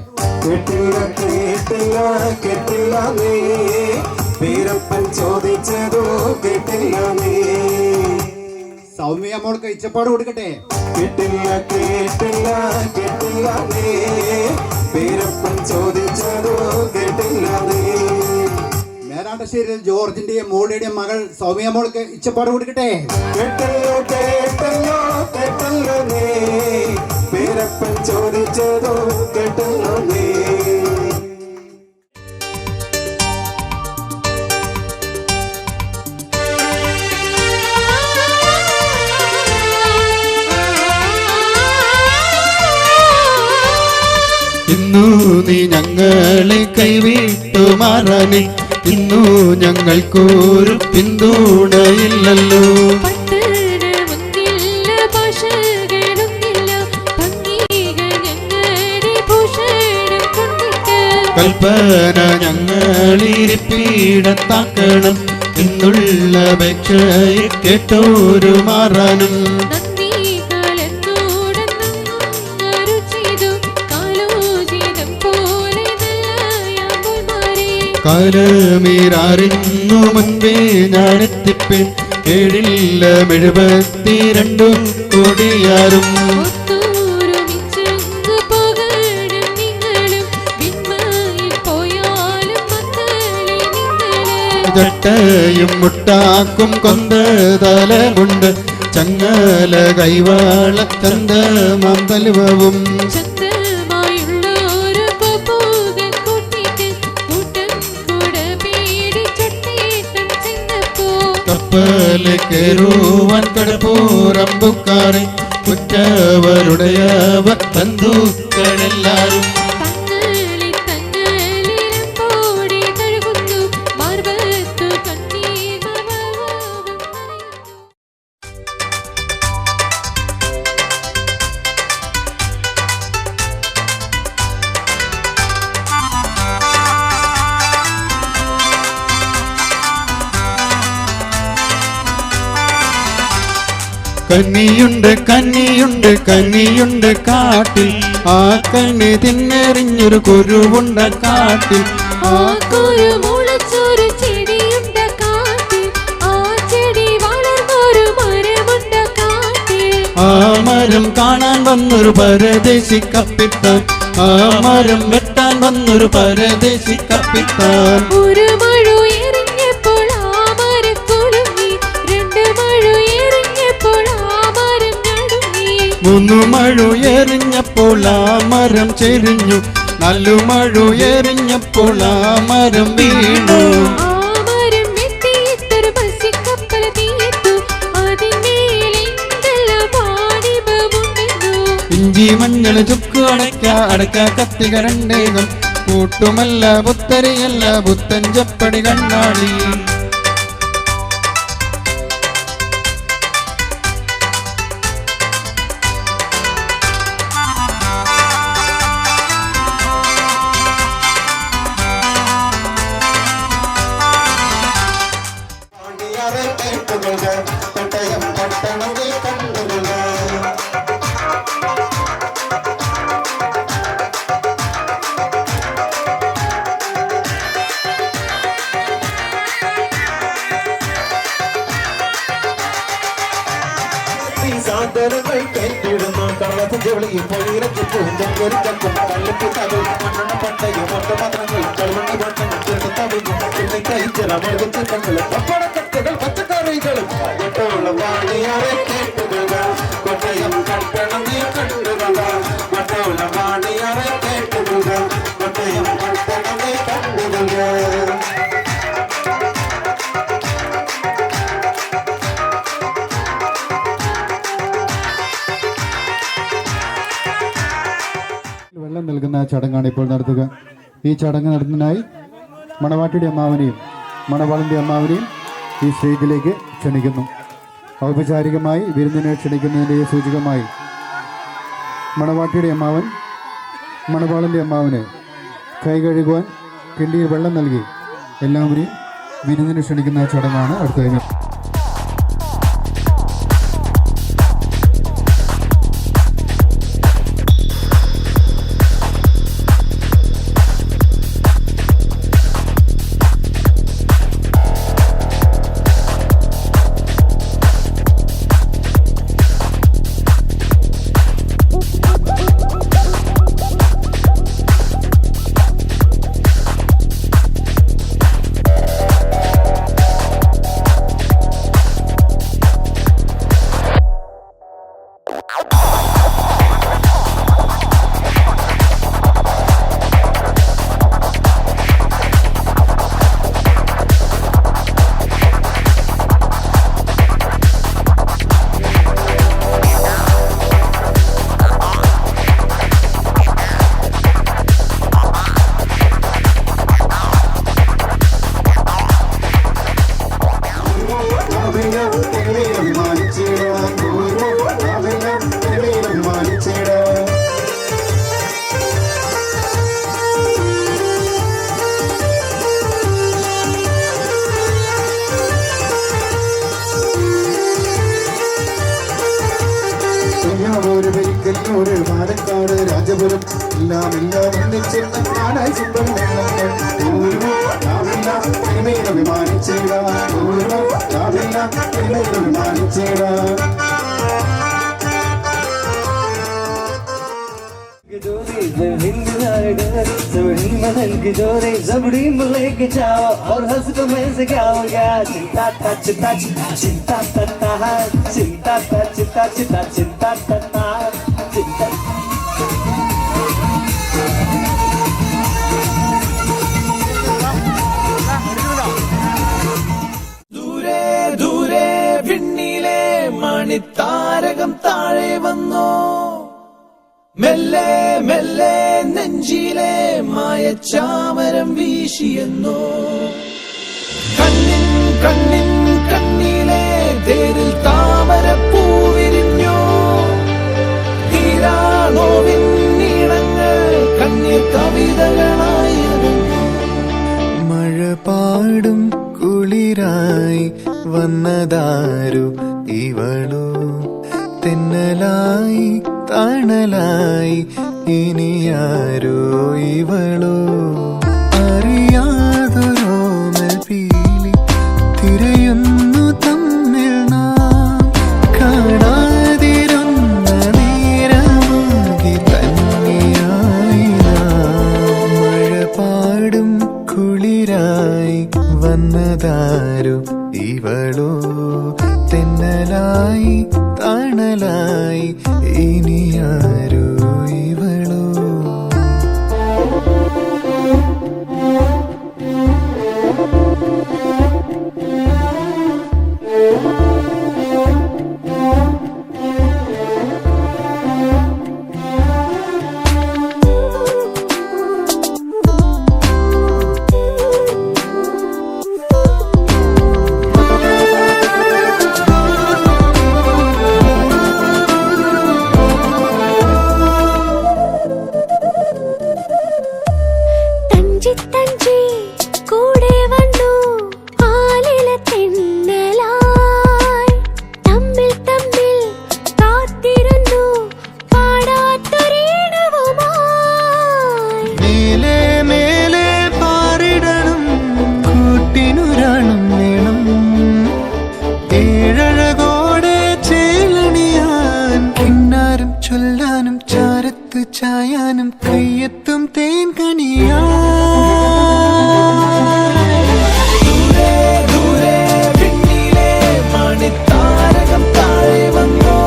കേട്ടില്ല കേട്ടില്ല കേട്ടില്ല നീ വീരപ്പൻ ചോദിച്ചതോ കേട്ടില്ല നീ സൗമ്യ മോൾക്ക് ഇച്ചപ്പാട് കൊടുക്കട്ടെ. കേട്ടില്ല കേട്ടില്ല കേട്ടില്ല നീ വീരപ്പൻ ചോദിച്ചതോ കേട്ടില്ല നീ മേലാണ്ടശ്ശേരിയിൽ ജോർജിന്റെയും മോളിയുടെയും മകൾ സൗമ്യ മോൾക്ക് ഇച്ചപ്പാട് കൊടുക്കട്ടെ. കേട്ടല്ലോ കേട്ടല്ലോ കേട്ടല്ലോ നീ വീരപ്പൻ ചോദിച്ചതോ കേട്ടല്ലോ നീ ഇന്നു നീ ഞങ്ങളെ കൈവിട്ടു മാറാനെ ഇന്നു ഞങ്ങൾക്കൊരു പിന്തുണയില്ലല്ലോ. കൽപ്പന ഞങ്ങളിരിപ്പിടത്താക്കണം എന്നുള്ള അപേക്ഷയെ കേട്ടോരു മാറാനും കാലമീറിന്നു മുൻപേ ഞാനെത്തിപ്പേൻ കേടില്ല 72 കോടിയാരും ചട്ടയും മുട്ടാക്കും കൊന്ത തലമുണ്ട് ചങ്ങല കൈവാള ചന്തമാം തലുവവും കപ്പല് കയറുവാൻ കടപ്പൂറമ്പുക്കാരെ കുറ്റവരുടയവർ ബന്ധുക്കളെല്ലാരും കന്നിയുണ്ട് കന്നിയുണ്ട് കന്നിയുണ്ട് കാട്ടിൽ ആ കണ്ണി തിന്നെറിഞ്ഞൊരു കുരുവുണ്ട കാട്ടിൽ ആ കുരു മുളച്ചൊരു ചെടിയുണ്ട് കാട്ടിൽ ആ ചെടി വളർന്നൊരു മരമുണ്ട് കാട്ടിൽ ആ മരം കാണാൻ വന്നൊരു പരദേശി കപ്പിത്താൻ ആ മരം വെട്ടാൻ വന്നൊരു പരദേശി കപ്പിത്താൻ ഒരു മഴ എറിഞ്ഞപ്പോൾ ആ മരം കുലുങ്ങി രണ്ട് മഴ എറിഞ്ഞപ്പോൾ ആ മരം നടുങ്ങി മൂന്നു മഴ എറിഞ്ഞപ്പോൾ ആ മരം ചെരിഞ്ഞു നാലു മഴ എറിഞ്ഞപ്പോൾ ആ മരം വീണു ആ മരം വെട്ടിയിട്ടൊരു ബസ്സിക്കപ്പൽ തീർത്തു അതിന്മേലെന്തെല്ലാം വാണിഭമുണ്ടെന്നു ഇഞ്ചി മഞ്ഞൾ ചുക്ക് അടക്ക കത്തിക രണ്ടേകം കൂട്ടുമല്ല പുത്തരിയല്ല പുത്തൻ ചപ്പടി കണ്ണാടി കോട്ടയം പട്ടണത്തിൽ കണ്ടുകൊള്ളുക സാധനങ്ങൾ കൈപ്പിടുന്നു കള്ളത്തിന്റെ വിളിയും പൊഴിയിറക്കി പൂന്തം കരുക്കും കല്ലിപ്പി തലവും മണ്ണെണ്ണ പട്ടയും ഒട്ടപാത്രങ്ങൾ കളുവണ്ണി പട്ടണം ചെറുത് തവിയും പിന്നെ കഴിച്ചിറമർഗിച്ചിട്ടങ്ങളും പപ്പടക്കത്തുകൾ പച്ചക്കറികളും ഒട്ടോളം വാണിയാറെ കേട്ടുകൊള്ളുക കോട്ടയം പട്ടണം നീ കണ്ടുകൊള്ളുക ഒട്ടോളം വാണിയാറെ കേട്ടുകൊള്ളുക കോട്ടയം പട്ടണം നീ കണ്ടുകൊള്ളുക വെള്ളം നൽകുന്ന ചടങ്ങാണ് ഇപ്പോൾ നടത്തുക. ഈ ചടങ്ങ് നടത്തുന്നതിനായി മണവാട്ടിയുടെ അമ്മാവനെയും മണവാളിൻ്റെ അമ്മാവനെയും ഈ സ്റ്റേജിലേക്ക് ക്ഷണിക്കുന്നു. ഔപചാരികമായി വിരുന്നിനെ ക്ഷണിക്കുന്നതിൻ്റെ സൂചകമായി മണവാട്ടിയുടെ അമ്മാവൻ മണവാളിൻ്റെ അമ്മാവന് കൈ കഴുകുവാൻ കിണ്ടിയിൽ വെള്ളം നൽകി എല്ലാവരെയും വിരുന്നിനെ ക്ഷണിക്കുന്ന ചടങ്ങാണ് അടുത്തത്. ഒരു പാലക്കാട് രാജപുരം എല്ലാം ഒന്നിച്ചിരുന്ന നാടായി സുന്ദരം വിമാനിച്ചേടാ चोरी हिंद सबड़ी मदन की जोरी जबड़ी में लेके जाओ और हंस को मैं से क्या हो गया चिंता टच टच चिंता तता चिंता टच टच चिंता तता चिंता ദൂരെ ദൂരെ വിണ്ണിലെ മണിത്താരകം താഴെ വന്നോ മെല്ലെ മെല്ലെ നെഞ്ചിലെ മായച്ചാമരം വീശിയെന്നോ കണ്ണിൻ കണ്ണിൻ കണ്ണിലെ തേരിൽ താമര പൂവിരിഞ്ഞോ തീരാനോവിൻ നീളങ്ങൾ കണ്ണീർ കവിതകളായി മഴ പാടും കുളിരായി വന്നതാരു ഇവളോ തെന്നലായി തണലായി ഇനിയാരോ ഇവളോ അറിയാതൊരോമൽ പീലി തിരയുന്നു തമ്മിൽ നാം കാണാതിരുന്ന നേരമാകി തന്നെയായി നാം മഴ പാടും കുളിരായി വന്നതാരു ഇവളോ തെന്നലായി തണലായി ഇനിയാരോ ഇവളോ തഞ്ചി കൂടെ വന്നു ആലില തെന്നലായി തമ്മിൽ തമ്മിൽ കാത്തിരുന്നു പാടാത്തൊരീണവുമായി മേലെ മേലെ പാറിടണം കൂട്ടിനുരാണം വേണം ഏഴഴകോടെ ചേലണിയാൻ കിന്നാരം ചൊല്ലാനും ചാരത്ത് ചായാനും കയ്യെത്തും തേൻ കണിയാ ദൂരെ വിണ്ണിലെ മണിത്താരകം താഴെ വന്നോ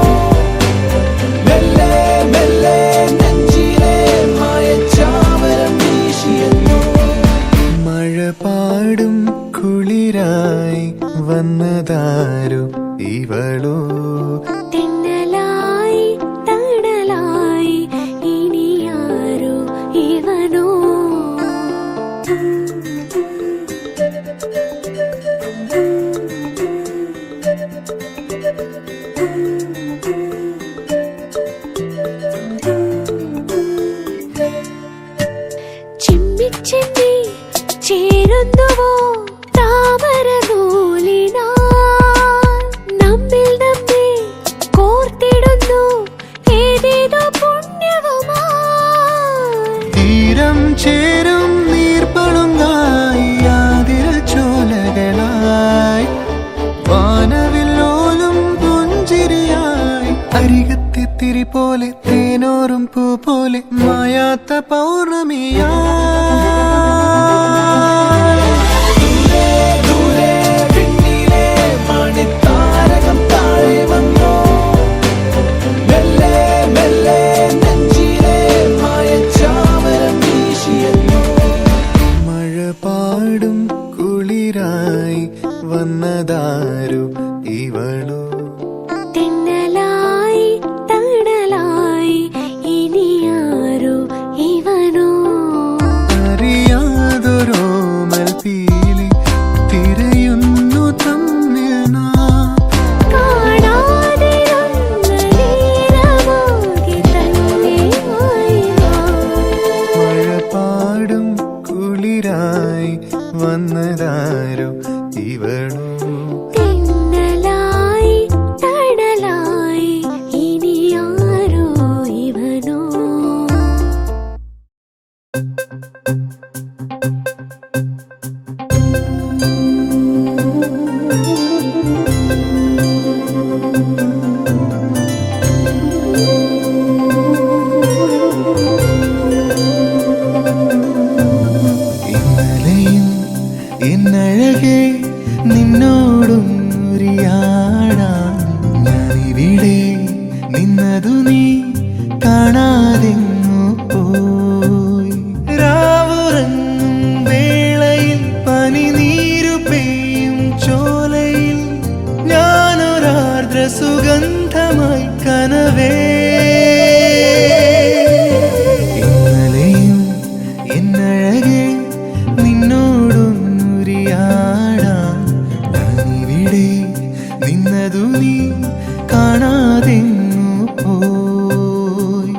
മെല്ലെ മെല്ലെ നെഞ്ചിലെ മായച്ചാമരം വീശിയെന്നോ മഴ പാടും കുളിരായി വന്നതാരു ഇവളോ തെന്നലായി തണലായി ഇനിയാരോ ഇവനോ ചിമ്മി ചിമ്മി ചേരുന്നുവോ താമര നൂലിനാ നമ്മിൽ നമ്മെ കോർത്തിടുന്നു ഏതേതോ പുണ്യവുമായി തീരം ചേരും നീർപ്പളുങ്കായി ആതിര ചോലകളായി വാനവില്ലോലും പുഞ്ചിരിയായി അരികത്തെ തിരി പോലെ തേനോറും പൂ പോലെ മായാത്ത പൗർണമിയാ ദൂരെ വിണ്ണിലെ മണിത്താരകം താഴെ വന്നോ മെല്ലെ മെല്ലെ നെഞ്ചിലെ മായച്ചാമരം വീശിയെന്നോ മഴ പാടും കുളിരായി വന്നതാരു ഇവളോ തെന്നലായി തണലായി ഇനിയാരോ ഇവനോ അറിയാതൊരോമൽ നിന്നതു നീ കാണാതെങ്ങു പോയി.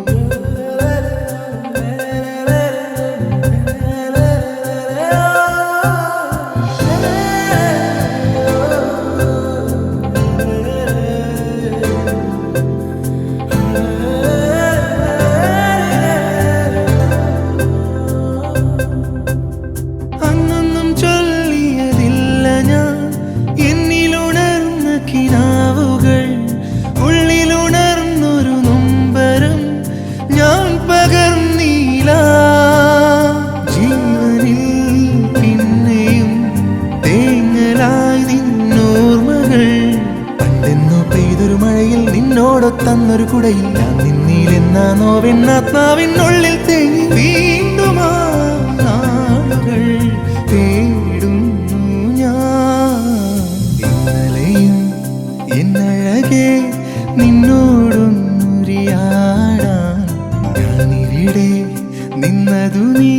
അന്നൊന്നും ചൊല്ലിയതില്ല ഞാൻ എന്നിലുണർന്ന കിനാവുകൾ, ഉള്ളിലുണർന്നൊരു നൊമ്പരം ഞാൻ പകർന്നീല. ജീവനിൽ പിന്നെയും തേങ്ങലായി നിന്നോർമ്മകൾ, പണ്ടെന്നോ പെയ്തൊരു മഴയിൽ നിന്നോടൊത്തന്നൊരു കുടയിൽ ഞാൻ നിന്നിലെന്നാ നോവെന്നാത്മാവിനുള്ളിൽ തേങ്ങി വീണ്ടും ആ നാളുകൾ തേടുന്നു ഞാൻ. ഇന്നലെയും എന്നഴകെ നിന്നോടൊന്നുരിയാടാൻ ഞാനിവിടെ നിന്നതു നീ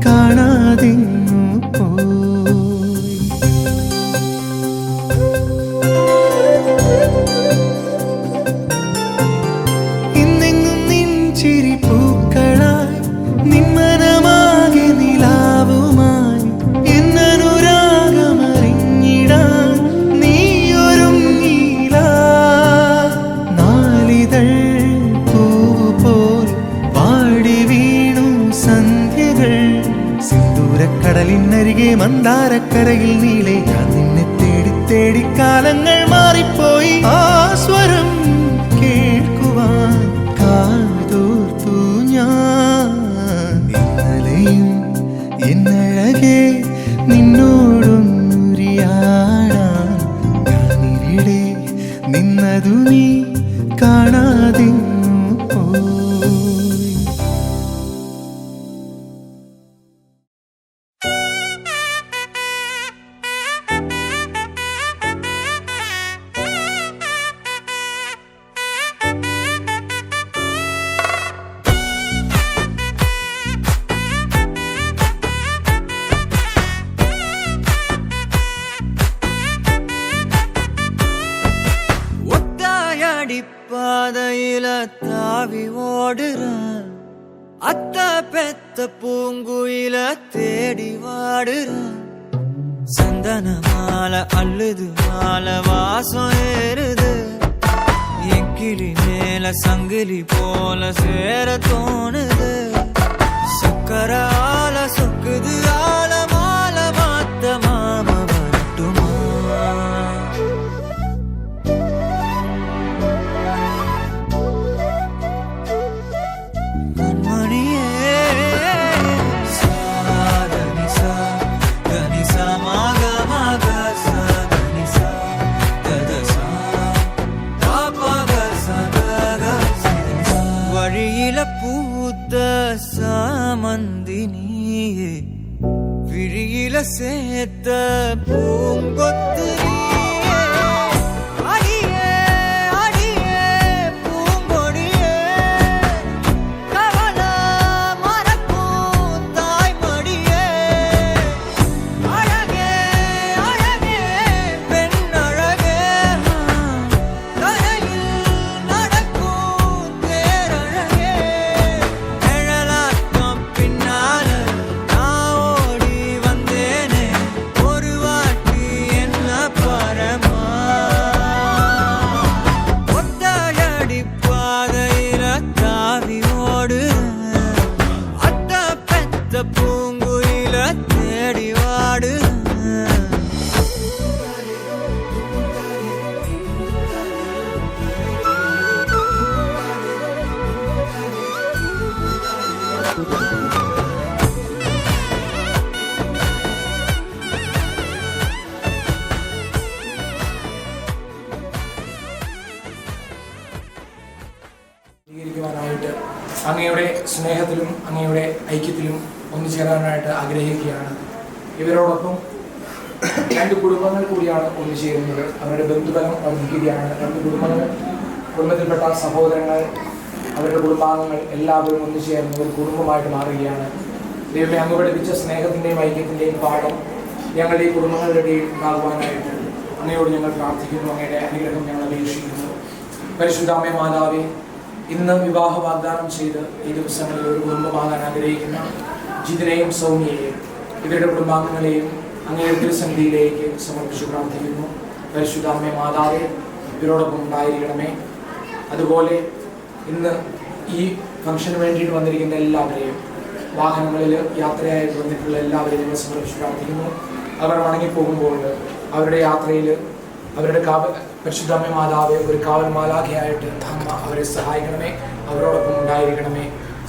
കാണാതെങ്ങു പോയി. ഇന്നെങ്ങും നിൻ ചിരി പൂക്കളായി, നിന്മനമാകെ നിലാവുമായി എന്നനുരാഗമറിഞ്ഞിടാൻ നീയൊരുങ്ങീല. നാലിതൾ പൂവുപോൽ പാടി വീണു സന്ധ്യകൾ, സിന്ദൂരക്കടലിനരികെ മന്ദാരക്കരയിൽ നീളെ ഞാൻ നിന്നെ തേടി തേടി കാലങ്ങൾ മാറിപ്പോയി. ആ സ്വരം കേൾക്കുവാൻ കാതോർത്തു ഞാൻ. ഇന്നലെയും എന്നഴകെ നിന്നോടൊന്നുരിയാടാൻ ഞാനിവിടെ നിന്നതു നീ കാണാതെങ്ങു പോയി. ஒத்தாயடிப்பாதையில தாவி ஓடுறான், அத்த பெத்த பூங்குயில தேடி வாடுறான். சந்தன மாலை அள்ளுது மாலை வாசம் ஏறுது, என் கிளி மேல சங்கிலி போல சேர தோணுது. சக்கர ஆல சொக்குது ஆல மால மாத்த மாம வரட்டுமா? கண்மணியே சாதனிசா கனிசா மாக மாக சாதனிசா ததசா தாபக சதக சிதனிசா. வழியில பூத்த சாமந்தி நீயே, விழியில சேர்த்த பூங்கொத்து நீயே. அடியே அடியே பூங்கொடியே, கவல மறக்கும் தாய்மடியே. அழகே அழகே பெண் அழகே, கரையில் நடக்கும் தேரழகே. நிழலாட்டம் பின்னால நான் ஓடி வந்தேனே, ஒரு வாட்டி என்ன பரமா. ஒத்தையடி பாதையில தாவி ஓடுறேன், அத்த பெத்த பூங்குயில தேடி வாடுறேன். സ്വീകരിക്കുവാനായിട്ട് അങ്ങയുടെ സ്നേഹത്തിലും അങ്ങയുടെ ഐക്യത്തിലും ഒന്നുചേരാനായിട്ട് ആഗ്രഹിക്കുകയാണ്. ഇവരോടൊപ്പം രണ്ട് കുടുംബങ്ങൾ കൂടിയാണ് ഒന്നുചേരുന്നത്. അവരുടെ ബന്ധുബലം വർദ്ധിക്കുകയാണ്. രണ്ട് കുടുംബത്തിൽപ്പെട്ട സഹോദരങ്ങൾ, അവരുടെ കുടുംബാംഗങ്ങൾ എല്ലാവരും ഒന്നുചേർന്ന് ഒരു കുടുംബമായിട്ട് മാറുകയാണ്. ദൈവമേ, അങ്ങ് പഠിപ്പിച്ച സ്നേഹത്തിൻ്റെയും ഐക്യത്തിൻ്റെയും പാഠം ഞങ്ങളുടെ ഈ കുടുംബങ്ങളുടെ ഇടയിൽ ഉണ്ടാകുവാനായിട്ട് അങ്ങയോട് ഞങ്ങൾ പ്രാർത്ഥിക്കുന്നു. അങ്ങയുടെ അനുഗ്രഹം ഞങ്ങൾ അപേക്ഷിക്കുന്നു. പരിശുദ്ധാമ്മ മാതാവേ, ഇന്ന് വിവാഹ വാഗ്ദാനം ചെയ്ത് ഈ ദിവസങ്ങളിൽ ഒരു കുടുംബമാകാൻ ആഗ്രഹിക്കുന്ന ജിതിനെയും സൗമ്യയെയും ഇവരുടെ കുടുംബാംഗങ്ങളെയും അങ്ങയുടെ തിരുസന്നിധിയിലേക്ക് സമർപ്പിച്ച് പ്രാർത്ഥിക്കുന്നു. പരിശുദ്ധാമ്മ മാതാവേ, ഇവരോടൊപ്പം ഉണ്ടായിരിക്കണമേ. അതുപോലെ ഇന്ന് ഈ ഫംഗ്ഷന് വേണ്ടിയിട്ട് വന്നിരിക്കുന്ന എല്ലാവരെയും, വാഹനങ്ങളിൽ യാത്രയായിട്ട് വന്നിട്ടുള്ള എല്ലാവരെയും ഞങ്ങൾ സമർപ്പിച്ച് പ്രാർത്ഥിക്കുന്നു. അവർ മടങ്ങിപ്പോകുമ്പോൾ അവരുടെ യാത്രയിൽ അവരുടെ പരിശുദ്ധാമ്മ മാതാവേ, ഒരു കാവൽ മാലാഖയായിട്ട് അമ്മ അവരെ സഹായിക്കണമേ, അവരോടൊപ്പം ഉണ്ടായിരിക്കണമേ.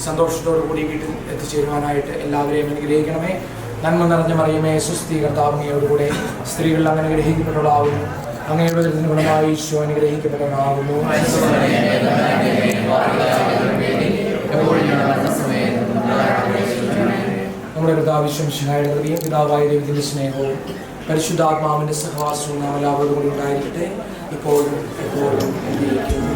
സന്തോഷത്തോടു കൂടി വീട്ടിൽ എത്തിച്ചേരുവാനായിട്ട് എല്ലാവരെയും അനുഗ്രഹിക്കണമേ. നന്മ നിറഞ്ഞ മറിയമേ, സുസ്ഥി, കർത്താവ് അങ്ങയോടുകൂടെ സ്ത്രീകൾ അങ്ങനെ ഗ്രഹിക്കപ്പെട്ടവളാവുന്നു. അങ്ങയുടെ ഗുണമായി ഈശോ അനുഗ്രഹിക്കപ്പെട്ടവനാകുന്നു. നമ്മുടെ കർത്താവിശ്വംശിഹായുടെ കൃപയും പിതാവായ ദൈവത്തിന്റെ സ്നേഹവും പരിശുദ്ധാത്മാവിന്റെ സഹവാസവും നാം എല്ലാവരോടും കൂടി ഉണ്ടായിരിക്കട്ടെ, ഇപ്പോഴും എപ്പോഴും എന്നേക്കും.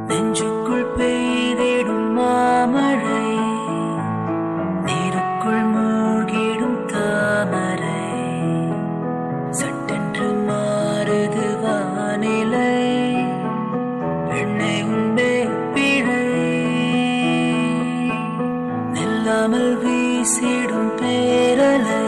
நெஞ்சுக்குள் பெய்திடும் மாமழை, நீருக்குள் மூழ்கிடும் தாமரை, சட்டென்று மாறுது வானிலை, பெண்ணை உண்டே பிழை, நில்லாமல் வீசிடும் பேரலை,